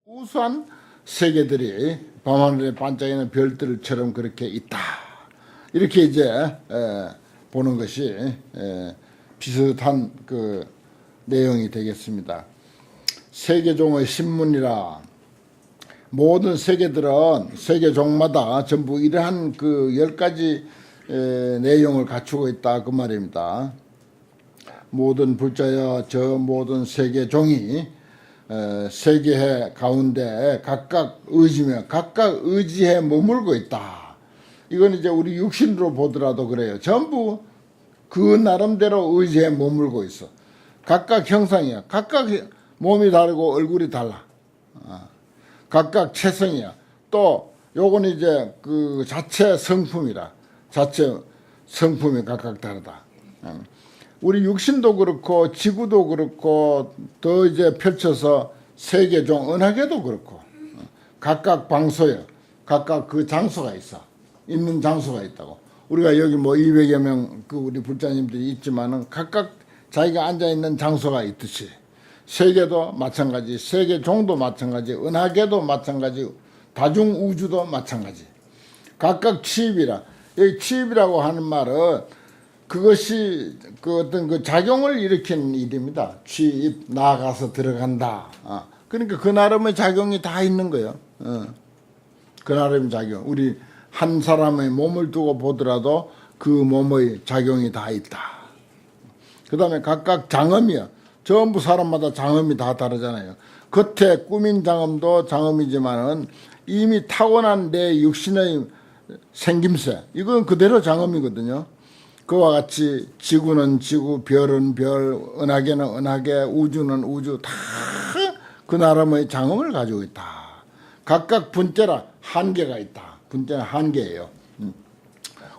우수한 세계들이 밤하늘에 반짝이는 별들처럼 그렇게 있다. 이렇게 이제 보는 것이 비슷한 그 내용이 되겠습니다. 세계종의 신문이라 모든 세계들은 세계종마다 전부 이러한 그 10가지 내용을 갖추고 있다 그 말입니다. 모든 불자여 저 모든 세계종이 세계해 가운데 각각 의지며 각각 의지에 머물고 있다. 이건 이제 우리 육신으로 보더라도 그래요. 전부 그 나름대로 의지에 머물고 있어. 각각 형상이야. 각각 몸이 다르고 얼굴이 달라. 각각 체성이야. 또 요건 이제 그 자체 성품이라. 자체 성품이 각각 다르다. 우리 육신도 그렇고 지구도 그렇고 더 이제 펼쳐서 세계종 은하계도 그렇고 각각 방소여 각각 그 장소가 있어. 있는 장소가 있다고. 우리가 여기 뭐 200여 명 그 우리 불자님들이 있지만은 각각 자기가 앉아 있는 장소가 있듯이 세계도 마찬가지, 세계종도 마찬가지, 은하계도 마찬가지, 다중우주도 마찬가지. 각각 취입이라. 이 취입이라고 하는 말은 그것이 그 어떤 그 작용을 일으키는 일입니다. 취입, 나아가서 들어간다. 그러니까 그 나름의 작용이 다 있는 거예요. 그 나름의 작용. 우리 한 사람의 몸을 두고 보더라도 그 몸의 작용이 다 있다. 그 다음에 각각 장엄이요. 전부 사람마다 장엄이 다 다르잖아요. 겉에 꾸민 장엄도 장엄이지만은 이미 타고난 내 육신의 생김새, 이건 그대로 장엄이거든요. 그와 같이 지구는 지구, 별은 별, 은하계는 은하계, 우주는 우주, 다 그 나름의 장엄을 가지고 있다. 각각 분자라 한계가 있다. 분자는 한계예요.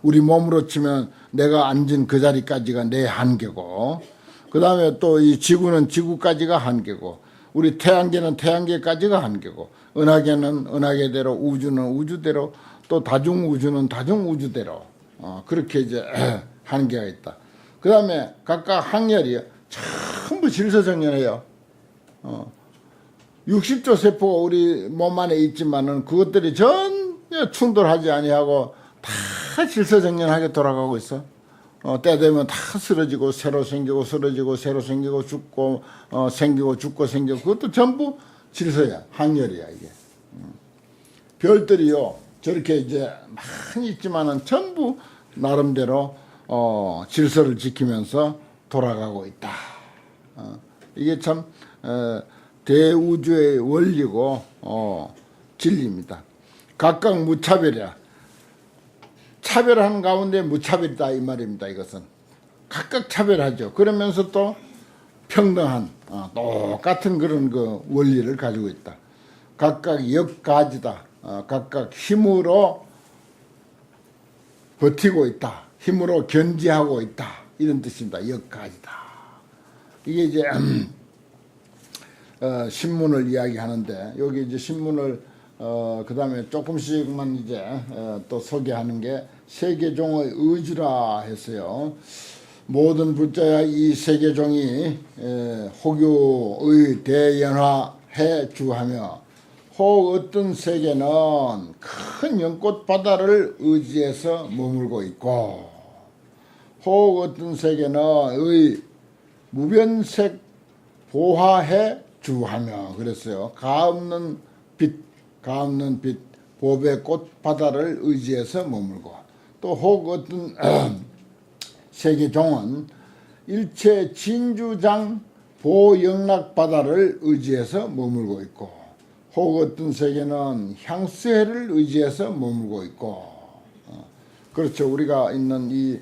우리 몸으로 치면 내가 앉은 그 자리까지가 내 한계고, 그 다음에 또 이 지구는 지구까지가 한계고, 우리 태양계는 태양계까지가 한계고, 은하계는 은하계대로, 우주는 우주대로, 또 다중우주는 다중우주대로, 그렇게 이제 한계가 있다. 그 다음에 각각 항열이요. 전부 질서정연해요. 60조 세포가 우리 몸 안에 있지만은 그것들이 전혀 충돌하지 아니하고 다 질서정연하게 돌아가고 있어. 때 되면 다 쓰러지고 새로 생기고 쓰러지고 새로 생기고 죽고 생기고 죽고 생기고 그것도 전부 질서야. 항열이야 이게. 별들이요 저렇게 이제 많이 있지만은 전부 나름대로 질서를 지키면서 돌아가고 있다. 이게 참 대우주의 원리고 진리입니다. 각각 무차별이야. 차별하는 가운데 무차별이다 이 말입니다. 이것은 각각 차별하죠. 그러면서 또 평등한 똑같은 그런 그 원리를 가지고 있다. 각각 역가지다. 각각 힘으로 버티고 있다. 힘으로 견지하고 있다. 이런 뜻입니다. 역가지다. 이게 이제 신문을 이야기하는데 여기 이제 신문을 그 다음에 조금씩만 이제 또 소개하는 게 세계종의 의주라 했어요. 모든 불자야 이 세계종이 호교의 대연화해 주하며 혹 어떤 세계는 큰 연꽃 바다를 의지해서 머물고 있고 혹 어떤 세계는 의 무변색 보화해 주하며 그랬어요. 가없는 빛 보배 꽃 바다를 의지해서 머물고 또 혹 어떤 세계종은 일체 진주장 보영락 바다를 의지해서 머물고 있고 혹 어떤 세계는 향수해를 의지해서 머물고 있고 그렇죠. 우리가 있는 이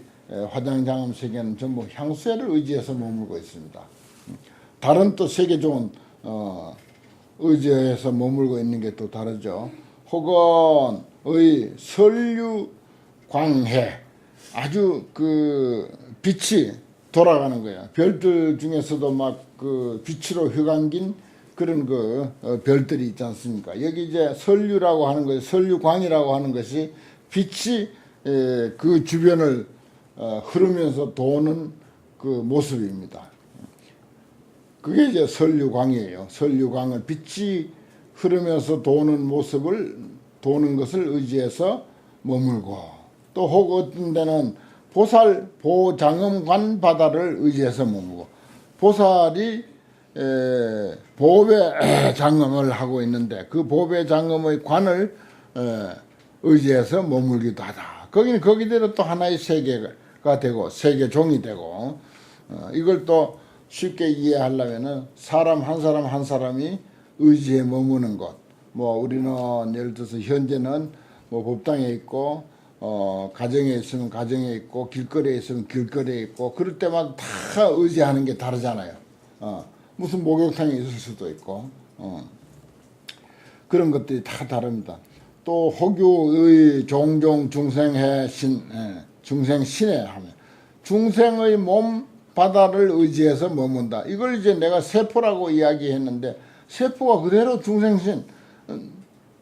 화장장엄 세계는 전부 향수해를 의지해서 머물고 있습니다. 다른 또 세계종은 의지해서 머물고 있는 게 또 다르죠. 혹은 의 설류광해 아주 그 빛이 돌아가는 거야. 별들 중에서도 막 그 빛으로 휘감긴 그런 그 별들이 있지 않습니까? 여기 이제 설류라고 하는 것이 설류광이라고 하는 것이 빛이 그 주변을 흐르면서 도는 그 모습입니다. 그게 이제 설류광이에요. 설류광을 빛이 흐르면서 도는 것을 의지해서 머물고, 또 혹 어떤 데는 보살 보장엄관 바다를 의지해서 머물고, 보살이 보배 장엄을 하고 있는데 그 보배 장엄의 관을 의지해서 머물기도 하다. 거기는 거기대로 또 하나의 세계가 되고 세계종이 되고, 이걸 또 쉽게 이해하려면은 사람 한 사람이 의지에 머무는 것, 뭐 우리는 예를 들어서 현재는 뭐 법당에 있고 가정에 있으면 가정에 있고 길거리에 있으면 길거리에 있고, 그럴 때마다 다 의지하는 게 다르잖아요. 무슨 목욕탕에 있을 수도 있고, 그런 것들이 다 다릅니다. 또 호규의 종종 중생해 중생신에 하면 중생의 몸 바다를 의지해서 머문다. 이걸 이제 내가 세포라고 이야기했는데, 세포가 그대로 중생신을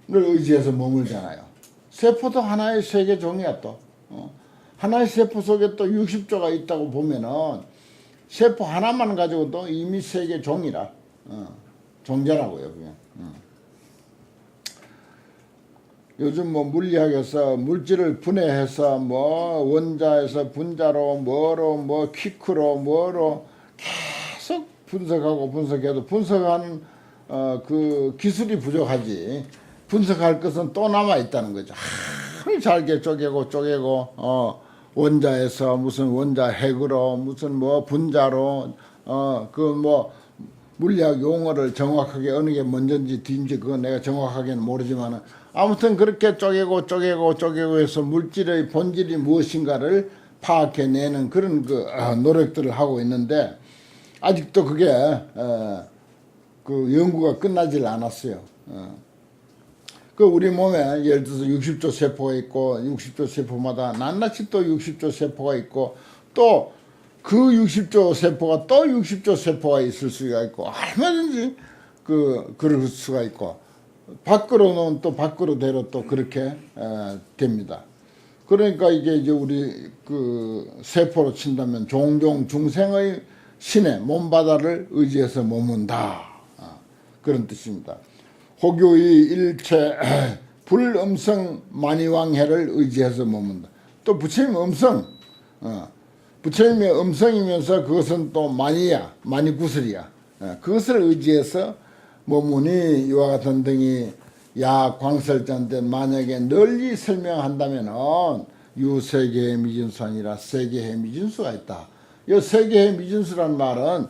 의지해서 머물잖아요. 세포도 하나의 세계종이야. 또 하나의 세포 속에 또 60조가 있다고 보면은 세포 하나만 가지고도 이미 세계종이라 종자라고요. 그냥. 요즘 뭐 물리학에서 물질을 분해해서 뭐 원자에서 분자로 뭐로 뭐 퀴크로 뭐로 계속 분석해도 분석하는 그 기술이 부족하지, 분석할 것은 또 남아 있다는 거죠. 잘게 쪼개고 원자에서 무슨 원자 핵으로 무슨 뭐 분자로 그 뭐 물리학 용어를 정확하게 어느 게 먼저인지 뒤인지 그건 내가 정확하게는 모르지만은, 아무튼 그렇게 쪼개고 해서 물질의 본질이 무엇인가를 파악해내는 그런 그 노력들을 하고 있는데, 아직도 그게 그 연구가 끝나질 않았어요. 그 우리 몸에 예를 들어서 60조 세포가 있고 60조 세포마다 낱낱이 또 60조 세포가 있고, 또 그 60조 세포가 또 60조 세포가 있을 수가 있고, 얼마든지 그럴 수가 있고, 밖으로는 또 밖으로대로 또 그렇게 됩니다. 그러니까 이게 이제 우리 그 세포로 친다면 종종 중생의 신의 몸바다를 의지해서 머문다, 그런 뜻입니다. 호교의 일체 불음성 만이왕해를 의지해서 머문다. 또 부처님 음성, 부처님의 음성이면서 그것은 또 만이구슬이야. 그것을 의지해서 머무니 이와 같은 등이 야 광설자인데, 만약에 널리 설명한다면은 유세계의 미진수 아니라 세계의 미진수가 있다. 이 세계의 미진수란 말은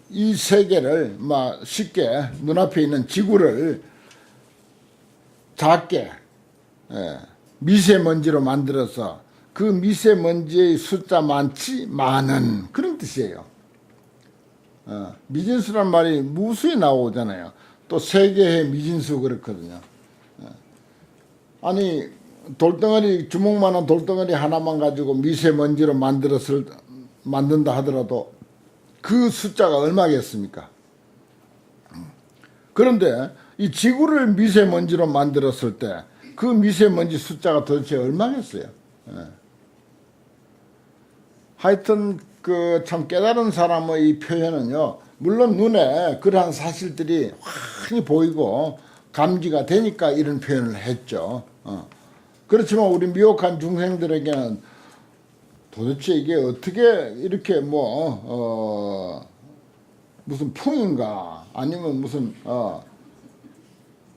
이 세계를 막 쉽게 눈앞에 있는 지구를 작게 미세먼지로 만들어서 그 미세먼지의 숫자 많은 그런 뜻이에요. 미진수란 말이 무수히 나오잖아요. 또 세계의 미진수 그렇거든요. 아니 돌덩어리, 주먹만한 돌덩어리 하나만 가지고 미세먼지로 만든다 하더라도 그 숫자가 얼마겠습니까? 그런데 이 지구를 미세먼지로 만들었을 때 그 미세먼지 숫자가 도대체 얼마겠어요? 하여튼 그 참 깨달은 사람의 이 표현은요, 물론 눈에 그러한 사실들이 환히 보이고 감지가 되니까 이런 표현을 했죠. 그렇지만 우리 미혹한 중생들에게는 도대체 이게 어떻게 이렇게 무슨 풍인가 아니면 무슨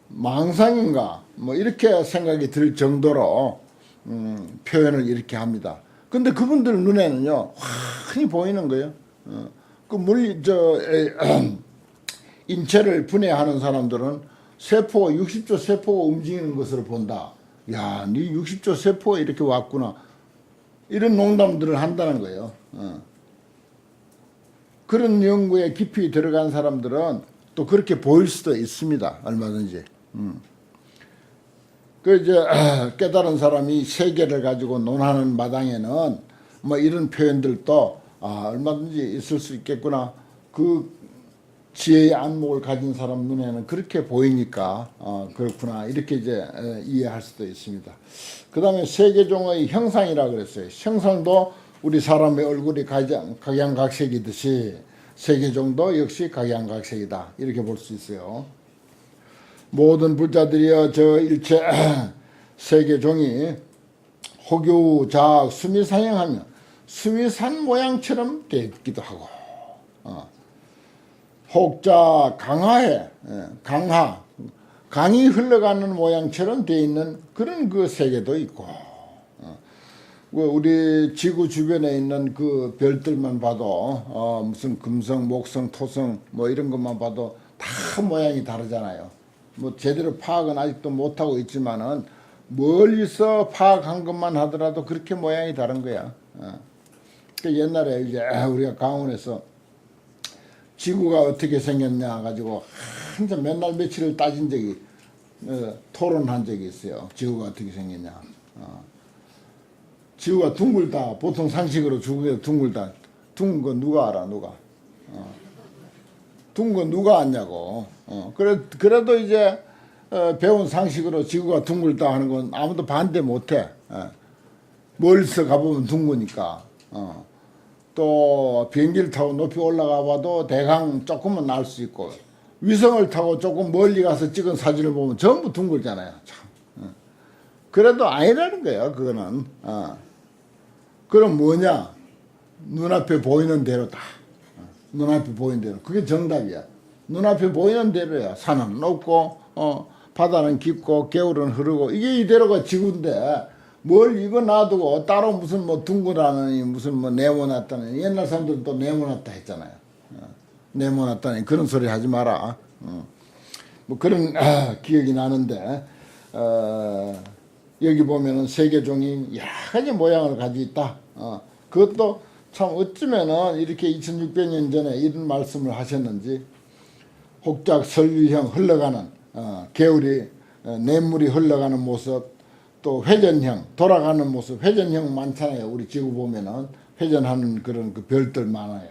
망상인가 뭐 이렇게 생각이 들 정도로 표현을 이렇게 합니다. 근데 그분들 눈에는요 환히 보이는 거예요. 그 인체를 분해하는 사람들은 세포 60조 세포가 움직이는 것으로 본다. 야, 네 60조 세포가 이렇게 왔구나. 이런 농담들을 한다는 거예요. 그런 연구에 깊이 들어간 사람들은 또 그렇게 보일 수도 있습니다. 얼마든지. 그 이제 깨달은 사람이 세계를 가지고 논하는 마당에는 뭐 이런 표현들도 얼마든지 있을 수 있겠구나. 그 지혜의 안목을 가진 사람 눈에는 그렇게 보이니까 그렇구나 이렇게 이제 이해할 수도 있습니다. 그 다음에 세계종의 형상이라 그랬어요. 형상도 우리 사람의 얼굴이 각양각색이듯이 세계종도 역시 각양각색이다 이렇게 볼 수 있어요. 모든 부자들이여 저 일체 세계종이 혹유 자악 수미사행하며 수미산 모양처럼 되기도 하고 혹자 강하에 강이 흘러가는 모양처럼 되어 있는 그런 그 세계도 있고 우리 지구 주변에 있는 그 별들만 봐도 무슨 금성, 목성, 토성 뭐 이런 것만 봐도 다 모양이 다르잖아요. 뭐 제대로 파악은 아직도 못하고 있지만은 멀리서 파악한 것만 하더라도 그렇게 모양이 다른 거야. 그 옛날에 이제 우리가 강원에서 지구가 어떻게 생겼냐 가지고 한참 맨날 며칠을 따진 적이 토론한 적이 있어요. 지구가 어떻게 생겼냐. 지구가 둥글다. 보통 상식으로 지구가 둥글다. 둥근 거 누가 알아? 누가? 둥근 거 누가 아냐고. 그래도 이제 배운 상식으로 지구가 둥글다 하는 건 아무도 반대 못해. 멀리서 가보면 둥그니까. 또 비행기를 타고 높이 올라가 봐도 대강 조금은 알 수 있고 위성을 타고 조금 멀리 가서 찍은 사진을 보면 전부 둥글잖아요. 참. 그래도 아니라는 거예요. 그거는. 그럼 뭐냐? 눈앞에 보이는 대로다. 눈앞에 보이는 대로. 그게 정답이야. 눈앞에 보이는 대로야. 산은 높고 바다는 깊고 개울은 흐르고 이게 이대로가 지구인데 뭘 이거 놔두고 따로 무슨 뭐 둥그라느니 무슨 뭐 네모났다니 옛날 사람들은 또 네모났다 했잖아요. 네모났다니 그런 소리 하지 마라. 뭐 그런 기억이 나는데 여기 보면은 세계종이 여러 가지 모양을 가지고 있다. 그것도 참 어쩌면은 이렇게 2600년 전에 이런 말씀을 하셨는지 혹작 설유형 흘러가는 개울이 냇물이 흘러가는 모습 또 회전형 돌아가는 모습 회전형 많잖아요. 우리 지구 보면은 회전하는 그런 그 별들 많아요.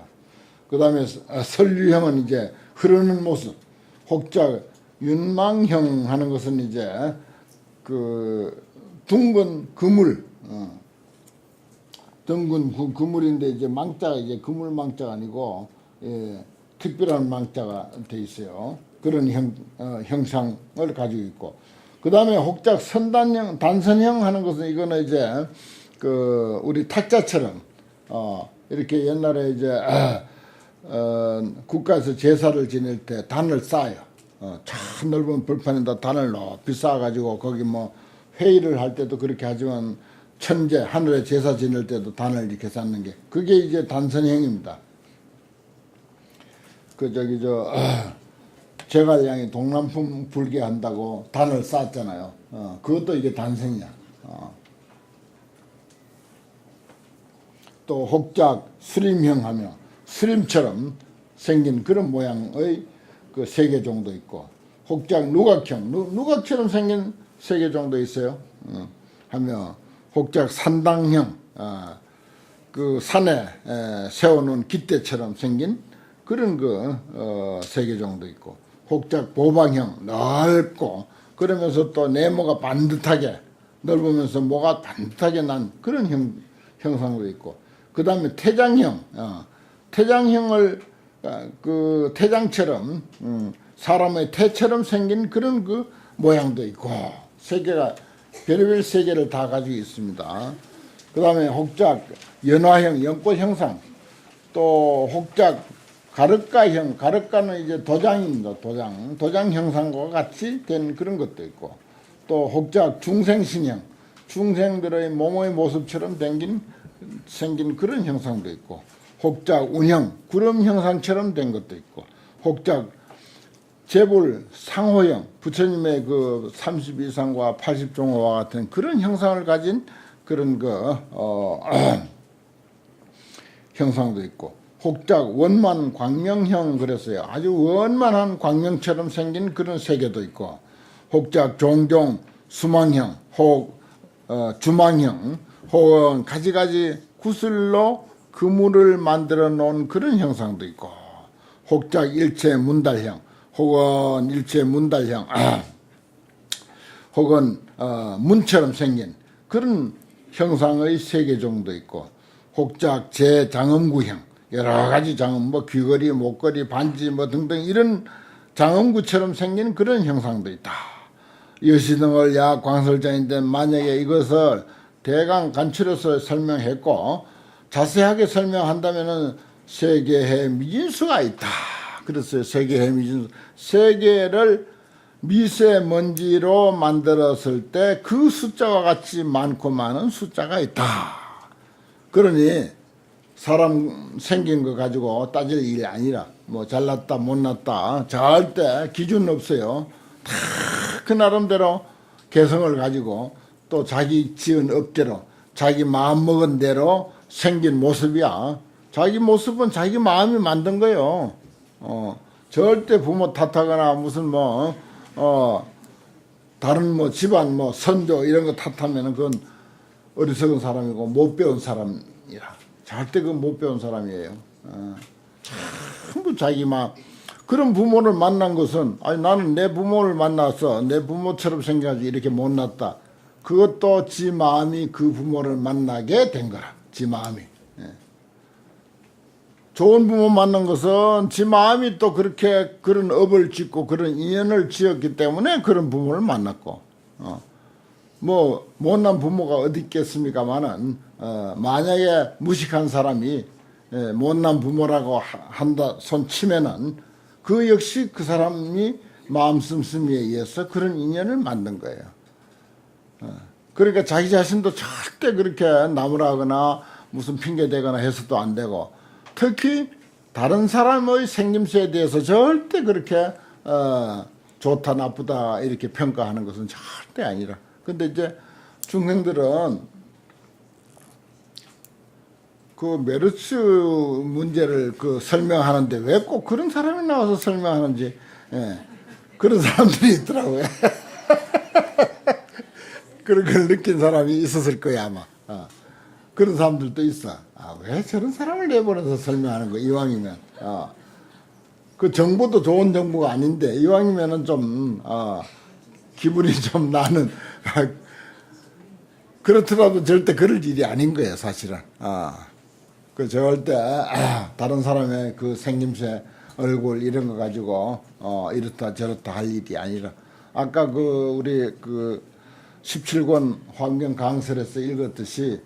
그 다음에 설유형은 이제 흐르는 모습 혹작 윤망형 하는 것은 이제 그 둥근 그물 둥근 그물인데 이제 망자가 이제 그물 망자가 아니고 특별한 망자가 돼 있어요. 그런 형상을 가지고 있고 그 다음에 혹작 선단형 단선형 하는 것은 이거는 이제 그 우리 탁자처럼 이렇게 옛날에 이제 국가에서 제사를 지낼 때 단을 쌓아요. 참 넓은 벌판에다 단을 높이 쌓아가지고 거기 뭐 회의를 할 때도 그렇게 하지만 천재 하늘에 제사 지낼 때도 단을 이렇게 쌓는 게 그게 이제 단선형입니다. 그 저기 제갈량이 동남풍 불게 한다고 단을 쌓았잖아요. 그것도 이게 단선이야. 또 혹작 수림형 하며 수림처럼 생긴 그런 모양의 그 세계종도 있고 혹작 누각형 누각처럼 생긴 세계종도 있어요. 하며 혹작 산당형 그 산에 세워놓은 깃대처럼 생긴 그런 그 세계종도 있고 혹작 보방형 넓고 그러면서 또 네모가 반듯하게 넓으면서 모가 반듯하게 난 그런 형상도 있고 그 다음에 태장형 태장형을 그 태장처럼 사람의 태처럼 생긴 그런 그 모양도 있고 세계가 별의별 세계를 다 가지고 있습니다. 그 다음에 혹작 연화형 연꽃 형상 또 혹작 가르가형 가르가는 이제 도장입니다. 도장 형상과 같이 된 그런 것도 있고 또 혹작 중생신형 중생들의 몸의 모습처럼 생긴 그런 형상도 있고 혹작 운형 구름 형상처럼 된 것도 있고 혹작 재불 상호형 부처님의 그 32상과 80종호와 같은 그런 형상을 가진 그런 그 형상도 있고 혹작 원만 광명형 그랬어요. 아주 원만한 광명처럼 생긴 그런 세계도 있고 혹작 종종 수망형 혹 주망형 혹은 가지가지 구슬로 그물을 만들어 놓은 그런 형상도 있고 혹작 일체 문달형 혹은 일체 문달형 혹은 문처럼 생긴 그런 형상의 세계종도 있고 혹작 제장엄구형 여러 가지 장엄 뭐 귀걸이 목걸이 반지 뭐 등등 이런 장엄구처럼 생긴 그런 형상도 있다. 여시등을 야 광설장인데 만약에 이것을 대강 간추려서 설명했고 자세하게 설명한다면은 세계의 미진수가 있다. 그랬어요. 세계의 미진수. 세계를 미세먼지로 만들었을 때 그 숫자와 같이 많고 많은 숫자가 있다. 그러니 사람 생긴 거 가지고 따질 일이 아니라 뭐 잘났다 못났다 절대 기준 없어요. 다 그 나름대로 개성을 가지고 또 자기 지은 업대로 자기 마음먹은 대로 생긴 모습이야. 자기 모습은 자기 마음이 만든 거예요. 절대 부모 탓하거나 무슨 다른 뭐 집안 뭐 선조 이런 거 탓하면은 그건 어리석은 사람이고 못 배운 사람이라. 절대 그건 못 배운 사람이에요. 전부 자기 마음. 그런 부모를 만난 것은 아니 나는 내 부모를 만나서 내 부모처럼 생겨가지고 이렇게 못났다. 그것도 지 마음이 그 부모를 만나게 된 거라. 지 마음이. 좋은 부모 만난 것은 지 마음이 또 그렇게 그런 업을 짓고 그런 인연을 지었기 때문에 그런 부모를 만났고 뭐 못난 부모가 어디 있겠습니까마는 만약에 무식한 사람이 못난 부모라고 한다 손 치면은 그 역시 그 사람이 마음 씀씀이에 의해서 그런 인연을 만든 거예요. 그러니까 자기 자신도 절대 그렇게 나무라거나 무슨 핑계 대거나 해서도 안 되고 특히 다른 사람의 생김새에 대해서 절대 그렇게 좋다 나쁘다 이렇게 평가하는 것은 절대 아니라. 근데 이제 중생들은 그 메르스 문제를 그 설명하는데 왜 꼭 그런 사람이 나와서 설명하는지 그런 사람들이 있더라고요. 그런 걸 느낀 사람이 있었을 거야 아마. 그런 사람들도 있어. 왜 저런 사람을 내보내서 설명하는 거 이왕이면. 그 정보도 좋은 정보가 아닌데 이왕이면은 좀 기분이 좀 나는 그렇더라도 절대 그럴 일이 아닌 거예요 사실은. 그 절대 다른 사람의 그 생김새 얼굴 이런 거 가지고 이렇다 저렇다 할 일이 아니라 아까 그 우리 그 17권 환경 강설에서 읽었듯이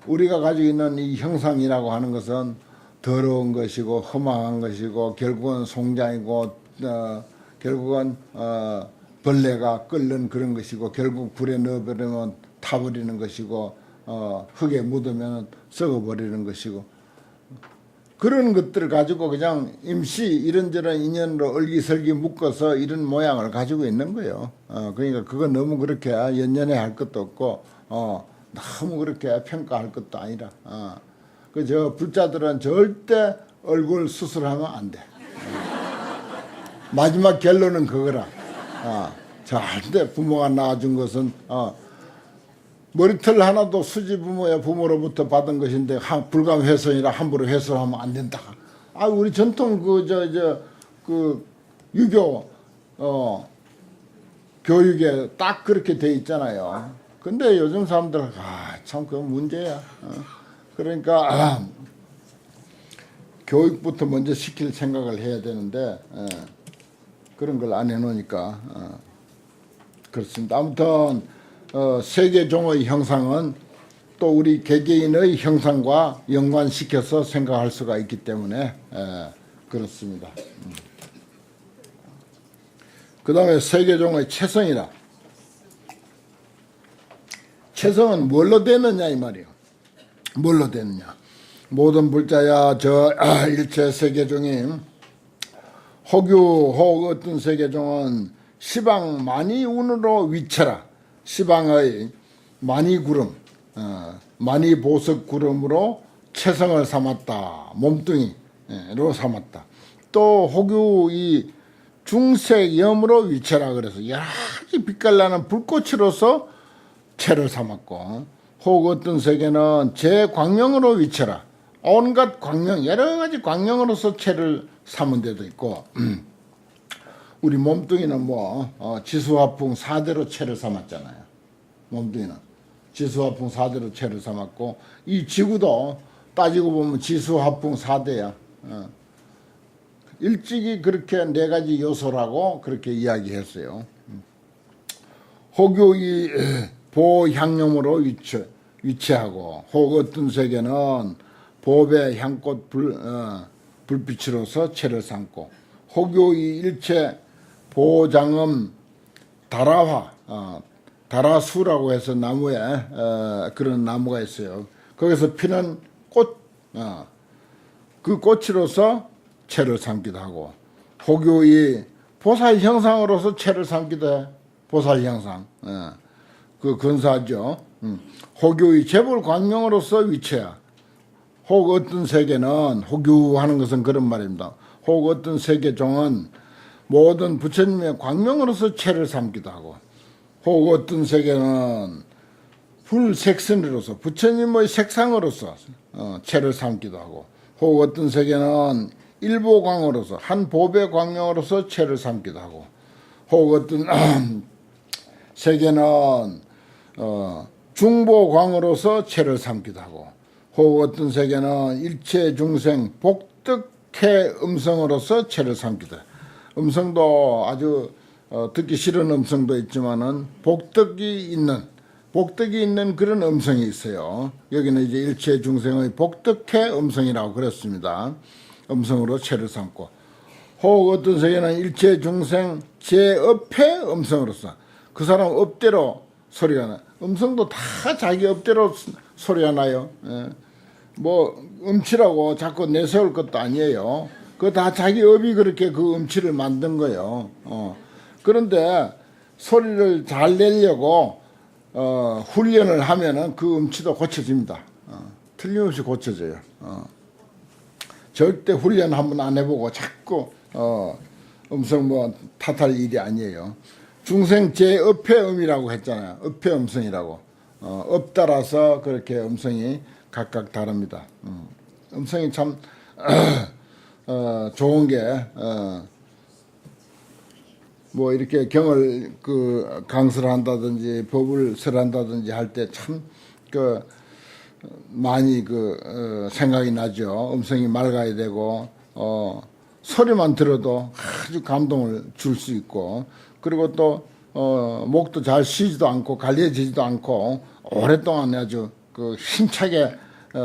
우리가 가지고 있는 이 형상이라고 하는 것은 더러운 것이고 험악한 것이고 결국은 송장이고 결국은 벌레가 끓는 그런 것이고 결국 불에 넣어버리면 타버리는 것이고 흙에 묻으면 썩어버리는 것이고 그런 것들을 가지고 그냥 임시 이런저런 인연으로 얼기설기 묶어서 이런 모양을 가지고 있는 거예요. 그러니까 그건 너무 그렇게 연연해 할 것도 없고 너무 그렇게 평가할 것도 아니라 저 불자들은 절대 얼굴 수술하면 안 돼. 마지막 결론은 그거라. 절대 부모가 낳아준 것은 머리털 하나도 수지 부모야 부모로부터 받은 것인데 불감 훼손이라 함부로 훼손하면 안 된다. 우리 전통 그 유교 교육에 딱 그렇게 돼 있잖아요. 근데 요즘 사람들 참 그건 문제야. 그러니까 교육부터 먼저 시킬 생각을 해야 되는데 그런 걸 안 해놓으니까 그렇습니다. 아무튼 세계종의 형상은 또 우리 개개인의 형상과 연관시켜서 생각할 수가 있기 때문에 그렇습니다. 그 다음에 세계종의 체성이라. 체성은 뭘로 되느냐 이 말이에요. 뭘로 되느냐. 모든 불자야 저 일체 세계종이 혹유 어떤 세계종은 시방 만이운으로 위쳐라. 시방의 만이구름 만이보석구름으로 체성을 삼았다. 몸뚱이로 삼았다. 또 혹유 이 중색염으로 위쳐라. 그래서 여러 가지 빛깔나는 불꽃으로서 체를 삼았고 혹 어떤 세계는 제광명으로 위쳐라. 온갖 광명 여러 가지 광명으로서 체를 삼은 데도 있고 우리 몸뚱이는 지수화풍 4대로 체를 삼았잖아요. 몸뚱이는 지수화풍 4대로 체를 삼았고 이 지구도 따지고 보면 지수화풍 4대야. 일찍이 그렇게 네 가지 요소라고 그렇게 이야기했어요. 혹이 보향염으로 위치하고 혹 어떤 세계는 보배 향꽃 불빛으로서 채를 삼고 혹요의 일체 보장음 다라화 다라수라고 해서 나무에 그런 나무가 있어요. 거기서 피는 꽃 그 꽃으로서 채를 삼기도 하고 혹요의 보살 형상으로서 채를 삼기도 해. 보살 형상 그 근사하죠. 혹요의 재불 광명으로서 위치야. 혹 어떤 세계는 혹유하는 것은 그런 말입니다. 혹 어떤 세계종은 모든 부처님의 광명으로서 채를 삼기도 하고 혹 어떤 세계는 불색선으로서 부처님의 색상으로서 채를 삼기도 하고 혹 어떤 세계는 일보광으로서 한 보배 광명으로서 채를 삼기도 하고 혹 어떤 세계는 중보광으로서 채를 삼기도 하고 혹 어떤 세계는 일체 중생 복덕해 음성으로서 채를 삼기도 해요. 음성도 아주 듣기 싫은 음성도 있지만은 복덕이 있는 그런 음성이 있어요. 여기는 이제 일체 중생의 복덕해 음성이라고 그랬습니다. 음성으로 채를 삼고 혹 어떤 세계는 일체 중생 제업해 음성으로서 그 사람 업대로 소리가 나. 음성도 다 자기 업대로 소리가 나요. 예. 뭐 음치라고 자꾸 내세울 것도 아니에요. 그거 다 자기 업이 그렇게 그 음치를 만든 거예요. 그런데 소리를 잘 내려고 훈련을 하면은 그 음치도 고쳐집니다. 틀림없이 고쳐져요. 절대 훈련 한번 안 해보고 자꾸 음성 뭐 탓할 일이 아니에요. 중생 제업의 음이라고 했잖아요. 업의 음성이라고. 업 따라서 그렇게 음성이 각각 다릅니다. 음성이 참 좋은 게 뭐 이렇게 경을 강설을 한다든지 법을 설한다든지 할 때 참 많이 생각이 나죠. 음성이 맑아야 되고 소리만 들어도 아주 감동을 줄 수 있고 그리고 또 목도 잘 쉬지도 않고 갈려지지도 않고 오랫동안 아주 힘차게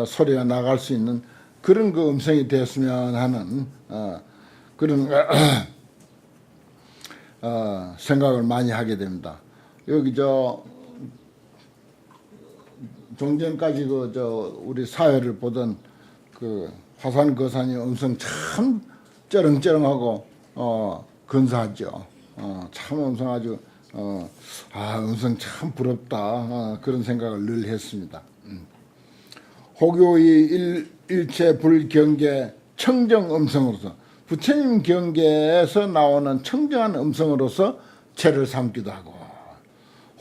소리가 나갈 수 있는 그런 음성이 되었으면 하는 그런 생각을 많이 하게 됩니다. 여기 종전까지 우리 사회를 보던 화산 거산이 음성 참 쩌렁쩌렁하고 근사하죠. 참 음성 아주 음성 참 부럽다 그런 생각을 늘 했습니다. 혹요의 일체 불경계 청정 음성으로서 부처님 경계에서 나오는 청정한 음성으로서 채를 삼기도 하고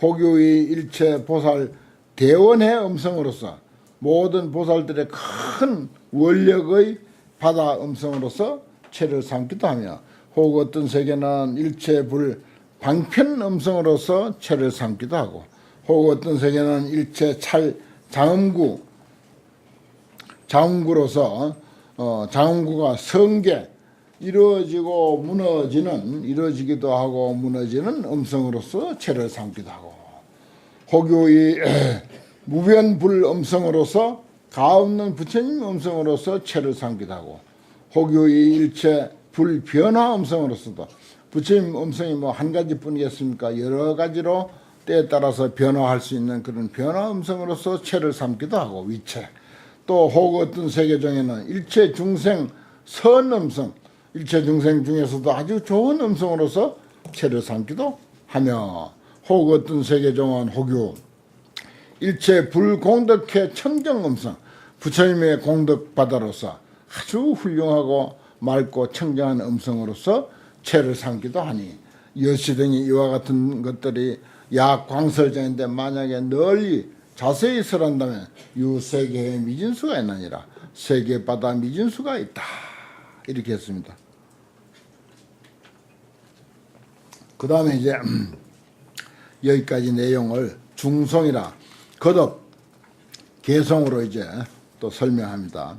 혹요의 일체 보살 대원의 음성으로서 모든 보살들의 큰 원력의 바다 음성으로서 채를 삼기도 하며 혹 어떤 세계는 일체 불 방편 음성으로서 채를 삼기도 하고 혹 어떤 세계는 일체 찰 장음구로서 장음구가 성계 이루어지고 이루어지기도 하고 무너지는 음성으로서 채를 삼기도 하고 혹요의 무변불 음성으로서 가없는 부처님 음성으로서 채를 삼기도 하고 혹요의 일체 불변화 음성으로서도 부처님 음성이 뭐 한 가지뿐이겠습니까? 여러 가지로 때에 따라서 변화할 수 있는 그런 변화 음성으로서 채를 삼기도 하고 위체 또 혹 어떤 세계중에는 일체 중생 선 음성 일체 중생 중에서도 아주 좋은 음성으로서 채를 삼기도 하며 혹 어떤 세계종은 혹유 일체 불공덕해 청정 음성 부처님의 공덕 바다로서 아주 훌륭하고 맑고 청정한 음성으로서 채를 삼기도 하니 여시 등이 이와 같은 것들이 약광설정인데 만약에 널리 자세히 설한다면 유세계에 미진수가 있느니라 세계 바다 미진수가 있다 이렇게 했습니다. 그 다음에 이제 여기까지 내용을 중송이라 거듭 개성으로 이제 또 설명합니다.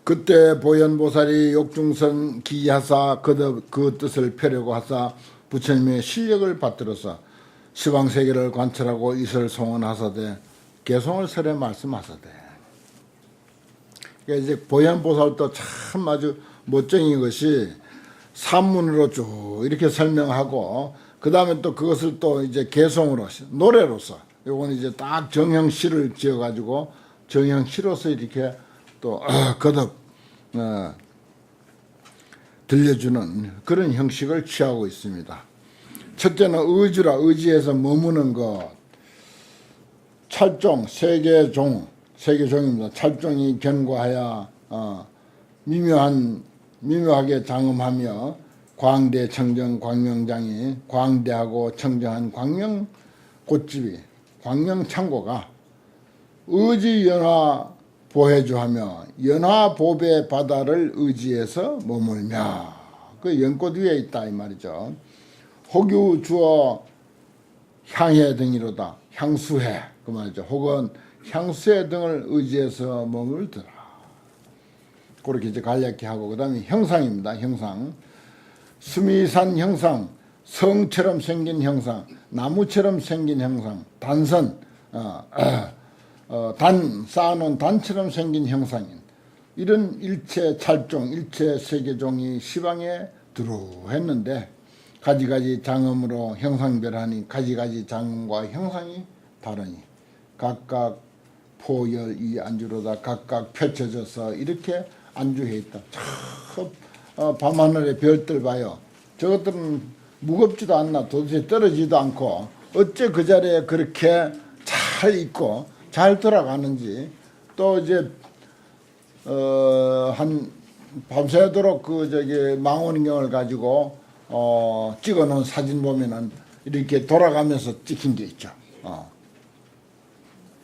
그때 보현보살이 욕중선 기하사 그 뜻을 펴려고 하사 부처님의 실력을 받들어서 시방세계를 관찰하고 이슬 송원하사되 개송을 설에 말씀하사되. 그러니까 이제 보현보살도 참 아주 멋쟁인 것이 산문으로 쭉 이렇게 설명하고 그 다음에 또 그것을 또 이제 개송으로 노래로서 요건 이제 딱 정형시를 지어가지고 정형시로서 이렇게 또 거듭 들려주는 그런 형식을 취하고 있습니다. 첫째는 의주라, 의지에서 머무는 것. 찰종, 세계종입니다. 찰종이 견고하여 미묘하게 장엄하며 광대, 청정, 광명장이 광대하고 청정한 광명 꽃집이 광명창고가 의지연화 보해주하며 연화보배 바다를 의지해서 머물며 그 연꽃 위에 있다 이 말이죠. 혹유 주어 향해 등이로다. 향수해 그 말이죠. 혹은 향수해 등을 의지해서 머물더라. 그렇게 이제 간략히 하고 그 다음에 형상입니다. 형상. 수미산 형상, 성처럼 생긴 형상, 나무처럼 생긴 형상, 단선, 쌓아놓은 단처럼 생긴 형상인 이런 일체 찰종, 일체 세계종이 시방에 두루했는데 가지가지 장엄으로 형상별하니 가지가지 장엄과 형상이 다르니 각각 포열이 안주로다 각각 펼쳐져서 이렇게 안주해 있다. 참 밤하늘의 별들 봐요. 저것들은 무겁지도 않나 도대체 떨어지지도 않고 어째 그 자리에 그렇게 잘 있고 잘 돌아가는지 또 이제 한 밤새도록 그 저기 망원경을 가지고 찍어놓은 사진 보면은 이렇게 돌아가면서 찍힌 게 있죠.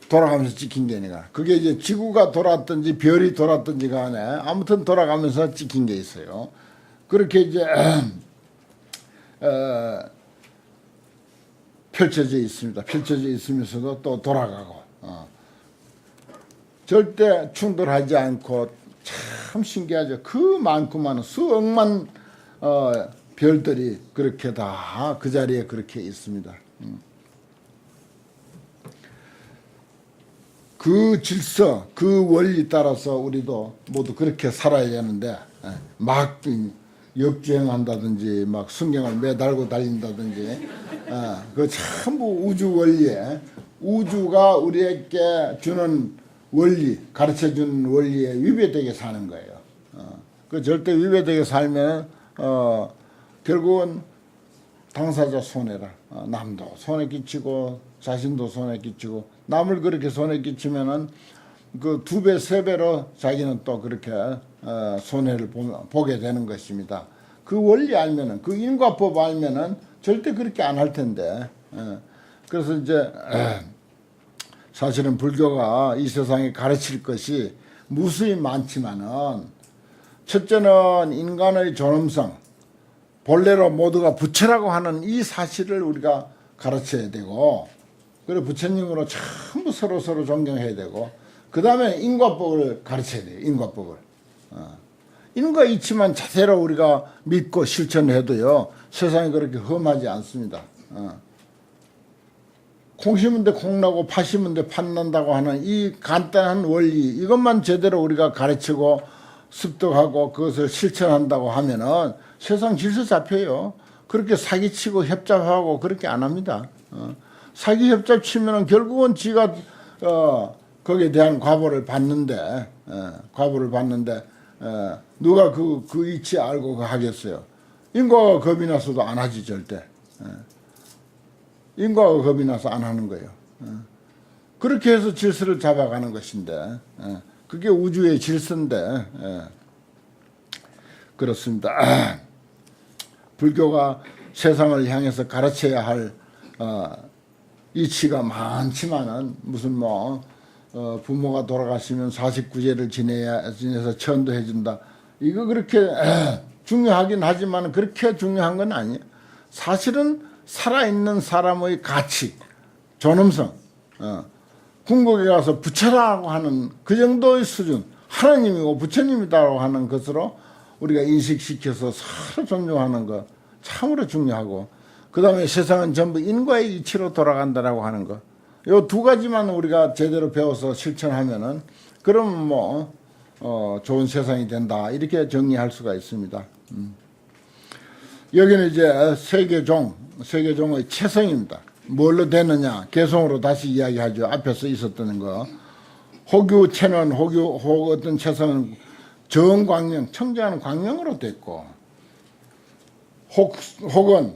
돌아가면서 찍힌 게 아니라 그게 이제 지구가 돌았든지 별이 돌았든지 간에 아무튼 돌아가면서 찍힌 게 있어요. 그렇게 이제 펼쳐져 있습니다. 펼쳐져 있으면서도 또 돌아가고 절대 충돌하지 않고 참 신기하죠. 그 많고 많은 수억만 별들이 그렇게 다 그 자리에 그렇게 있습니다. 그 질서, 그 원리 따라서 우리도 모두 그렇게 살아야 되는데 막 역주행한다든지 막 순경을 매달고 달린다든지 그 전부 우주 원리에 우주가 우리에게 주는 원리, 가르쳐준 원리에 위배되게 사는 거예요. 그 절대 위배되게 살면 결국은 당사자 손해라. 남도 손해 끼치고 자신도 손해 끼치고 남을 그렇게 손해 끼치면은 그 2배, 3배로 자기는 또 그렇게 손해를 보게 되는 것입니다. 그 원리 알면은 그 인과법 알면은 절대 그렇게 안 할 텐데. 그래서 이제 사실은 불교가 이 세상에 가르칠 것이 무수히 많지만은 첫째는 인간의 존엄성, 본래로 모두가 부처라고 하는 이 사실을 우리가 가르쳐야 되고, 그리고 부처님으로 전부 서로 존경해야 되고, 그 다음에 인과법을 가르쳐야 돼요. 인과법을. 인과 이치만 자세로 우리가 믿고 실천해도요, 세상이 그렇게 험하지 않습니다. 콩 심은 데 콩 나고 팥 심은 데 팥 난다고 하는 이 간단한 원리, 이것만 제대로 우리가 가르치고 습득하고 그것을 실천한다고 하면은 세상 질서 잡혀요. 그렇게 사기치고 협잡하고 그렇게 안 합니다. 사기 협잡 치면은 결국은 지가 거기에 대한 과보를 받는데 누가 그 이치 알고 하겠어요. 인과가 겁이 나서도 안 하지 절대. 인과가 겁이 나서 안 하는 거예요. 그렇게 해서 질서를 잡아가는 것인데 그게 우주의 질서인데 그렇습니다. 불교가 세상을 향해서 가르쳐야 할 이치가 많지만은 무슨 부모가 돌아가시면 49제를 지내서 천도해 준다. 이거 그렇게 중요하긴 하지만 그렇게 중요한 건 아니에요. 사실은 살아있는 사람의 가치, 존엄성, 궁극에 가서 부처라고 하는 그 정도의 수준, 하나님이고 부처님이다라고 하는 것으로 우리가 인식시켜서 서로 존중하는 것 참으로 중요하고, 그 다음에 세상은 전부 인과의 이치로 돌아간다라고 하는 것, 요 두 가지만 우리가 제대로 배워서 실천하면은 그럼 뭐 좋은 세상이 된다 이렇게 정리할 수가 있습니다. 여기는 이제 세계종의 체성입니다. 뭘로 되느냐? 개성으로 다시 이야기하죠. 앞에서 있었던 거. 호규체는 어떤 체성은 정광명, 청정하는 광명으로 됐고, 혹은